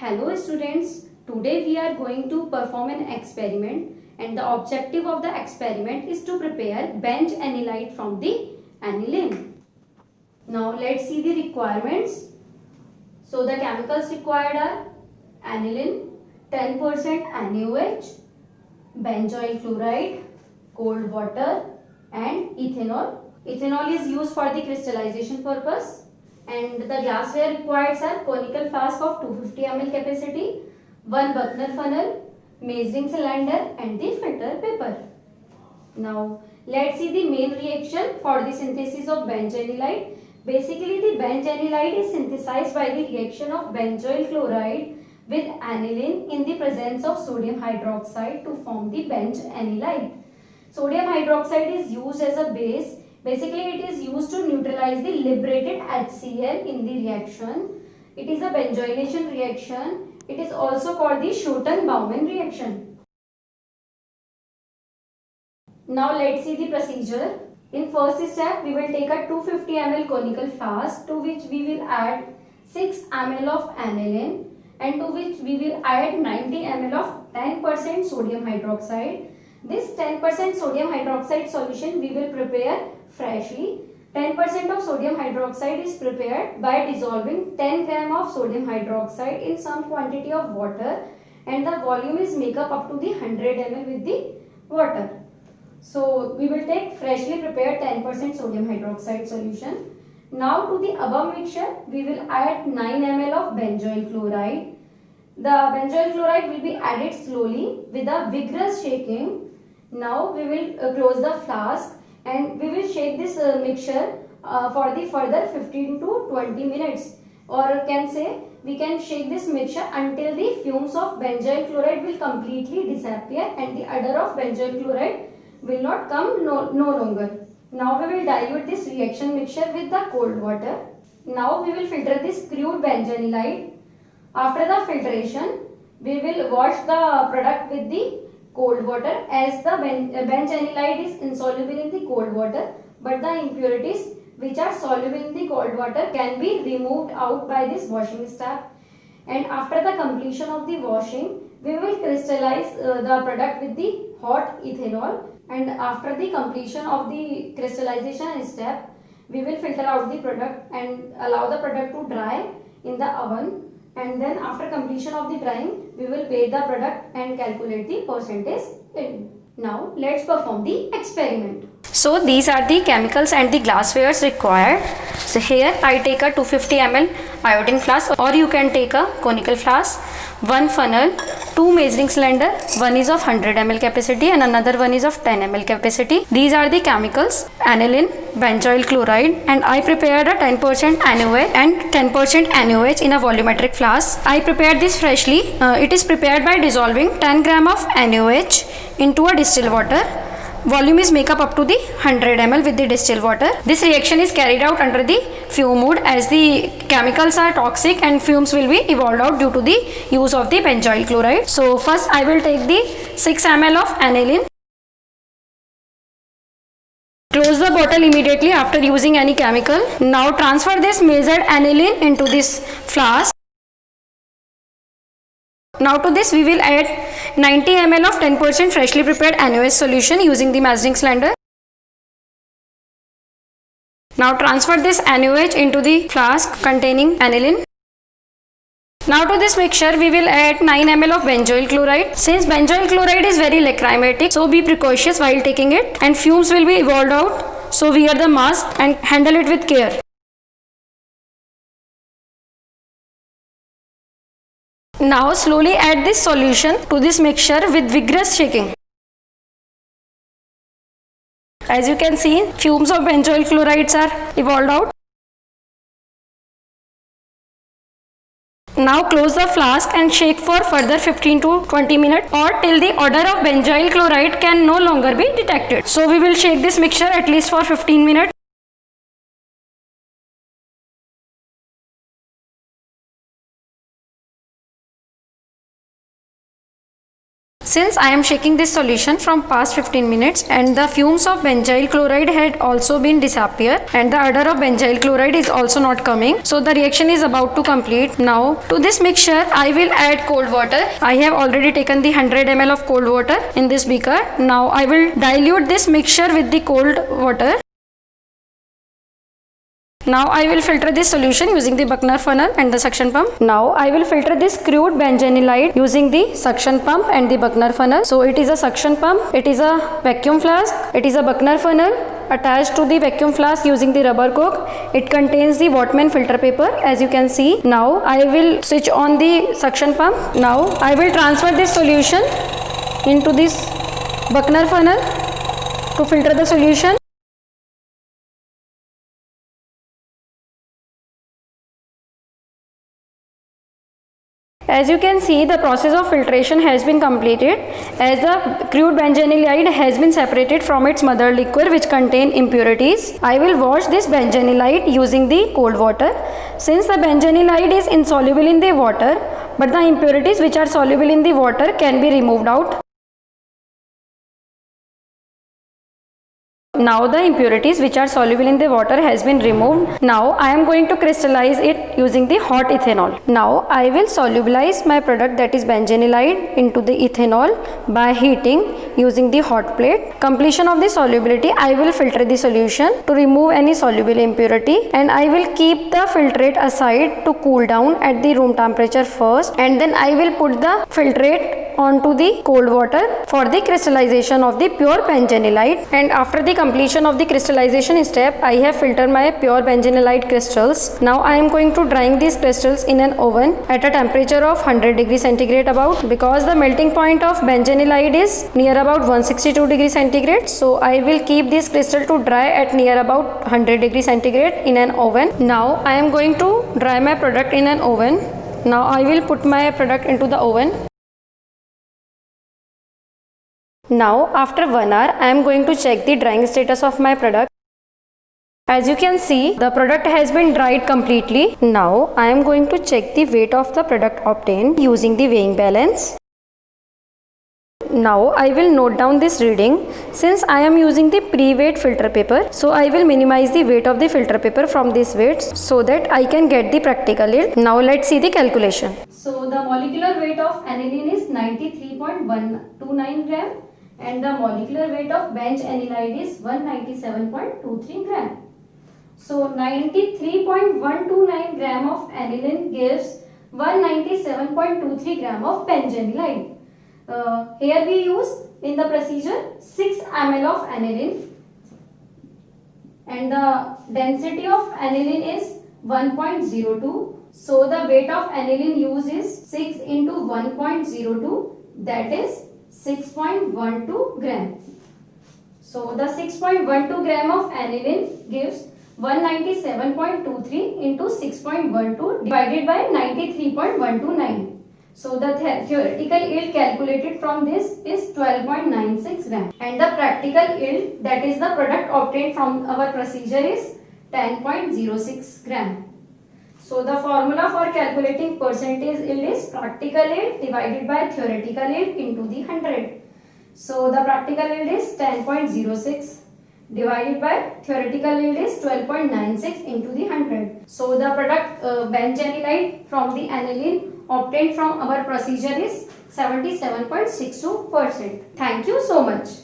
Hello students, today we are going to perform an experiment and the objective of the experiment is to prepare bench anilide from the aniline. Now let's see the requirements. So the chemicals required are aniline, 10% NaOH, benzoyl chloride, cold water and ethanol. Ethanol is used for the crystallization purpose. And the glassware required are conical flask of 250 ml capacity, one Buchner funnel, measuring cylinder and the filter paper. Now let's see the main reaction for the synthesis of bench anilide. Basically the bench anilide is synthesized by the reaction of benzoyl chloride with aniline in the presence of sodium hydroxide to form the bench anilide. Sodium hydroxide is used as a base. Basically, it is used to neutralize the liberated HCl in the reaction. It is a benzoylation reaction. It is also called the Schotten-Baumann reaction. Now, let's see the procedure. In first step, we will take a 250 ml conical flask to which we will add 6 ml of aniline and to which we will add 90 ml of 10% sodium hydroxide. This 10% sodium hydroxide solution we will prepare freshly. 10% of sodium hydroxide is prepared by dissolving 10 gram of sodium hydroxide in some quantity of water and the volume is make up to the 100 ml with the water. So we will take freshly prepared 10% sodium hydroxide solution. Now to the above mixture we will add 9 ml of benzoyl chloride. The benzoyl chloride will be added slowly with a vigorous shaking. Now we will close the flask and we will shake this mixture for the further 15 to 20 minutes, or can say we can shake this mixture until the fumes of benzoyl chloride will completely disappear and the odor of benzoyl chloride will not come no longer. Now we will dilute this reaction mixture with the cold water. Now we will filter this crude bench anilide. After the filtration, we will wash the product with the cold water as the bench anilide is insoluble in the cold water, but the impurities which are soluble in the cold water can be removed out by this washing step. And after the completion of the washing, we will crystallize the product with the hot ethanol, and after the completion of the crystallization step, we will filter out the product and allow the product to dry in the oven. And then after completion of the drying, we will weigh the product and calculate the percentage in. Now let's perform the experiment. So these are the chemicals and the glasswares required. So here I take a 250 ml iodine flask, or you can take a conical flask, one funnel, two measuring cylinder, one is of 100 ml capacity and another one is of 10 ml capacity. These are the chemicals: aniline, benzoyl chloride, and I prepared a 10% NaOH and 10% NaOH in a volumetric flask. I prepared this freshly. It is prepared by dissolving 10 gram of NaOH into a distilled water. Volume is make up to the 100 ml with the distilled water. This reaction is carried out under the fume mode as the chemicals are toxic and fumes will be evolved out due to the use of the benzoyl chloride. So first I will take the 6 ml of aniline. Close the bottle immediately after using any chemical. Now transfer this measured aniline into this flask. Now to this we will add 90 ml of 10% freshly prepared NaOH solution using the measuring cylinder. Now transfer this NaOH into the flask containing aniline. Now to this mixture we will add 9 ml of benzoyl chloride. Since benzoyl chloride is very lacrimatic, so be precautious while taking it and fumes will be evolved out. So wear the mask and handle it with care. Now slowly add this solution to this mixture with vigorous shaking. As you can see, fumes of benzoyl chlorides are evolved out. Now close the flask and shake for further 15 to 20 minutes or till the odor of benzoyl chloride can no longer be detected. So we will shake this mixture at least for 15 minutes. Since I am shaking this solution from past 15 minutes and the fumes of benzyl chloride had also been disappeared and the odor of benzyl chloride is also not coming. So the reaction is about to complete. Now to this mixture I will add cold water. I have already taken the 100 ml of cold water in this beaker. Now I will dilute this mixture with the cold water. Now I will filter this solution using the Buckner funnel and the suction pump. Now I will filter this crude benzenilide using the suction pump and the Buckner funnel. So it is a suction pump, it is a vacuum flask, it is a Buckner funnel attached to the vacuum flask using the rubber cork. It contains the Whatman filter paper as you can see. Now I will switch on the suction pump. Now I will transfer this solution into this Buckner funnel to filter the solution. As you can see, the process of filtration has been completed as the crude benzenilide has been separated from its mother liquor which contain impurities. I will wash this benzenilide using the cold water. Since the benzenilide is insoluble in the water, but the impurities which are soluble in the water can be removed out. Now the impurities which are soluble in the water has been removed. Now I am going to crystallize it using the hot ethanol. Now I will solubilize my product, that is benzenilide, into the ethanol by heating using the hot plate. Completion of the solubility, I will filter the solution to remove any soluble impurity and I will keep the filtrate aside to cool down at the room temperature first, and then I will put the filtrate onto the cold water for the crystallization of the pure benzenilide. And after the completion of the crystallization step, I have filtered my pure benzenilide crystals. Now I am going to drying these crystals in an oven at a temperature of 100 degrees centigrade about, because the melting point of benzenilide is near about 162 degrees centigrade. So I will keep this crystal to dry at near about 100 degrees centigrade in an oven. Now I am going to dry my product in an oven. Now I will put my product into the oven. Now after 1 hour I am going to check the drying status of my product. As you can see, the product has been dried completely. Now I am going to check the weight of the product obtained using the weighing balance. Now I will note down this reading. Since I am using the pre-weighed filter paper, so I will minimize the weight of the filter paper from this weight so that I can get the practical yield. Now let's see the calculation. So the molecular weight of aniline is 93.129 gram and the molecular weight of benzenilide is 197.23 gram. So 93.129 gram of aniline gives 197.23 gram of benzenilide. Here we use in the procedure 6 ml of aniline and the density of aniline is 1.02. So the weight of aniline used is 6 into 1.02, that is 6.12 gram. So the 6.12 gram of aniline gives 197.23 into 6.12 divided by 93.129. So the theoretical yield calculated from this is 12.96 gram and the practical yield, that is the product obtained from our procedure, is 10.06 gram. So the formula for calculating percentage yield is practical yield divided by theoretical yield into the 100. So the practical yield is 10.06 divided by theoretical yield is 12.96 into the 100. So the product benzenilide from the aniline obtained from our procedure is 77.62%. Thank you so much.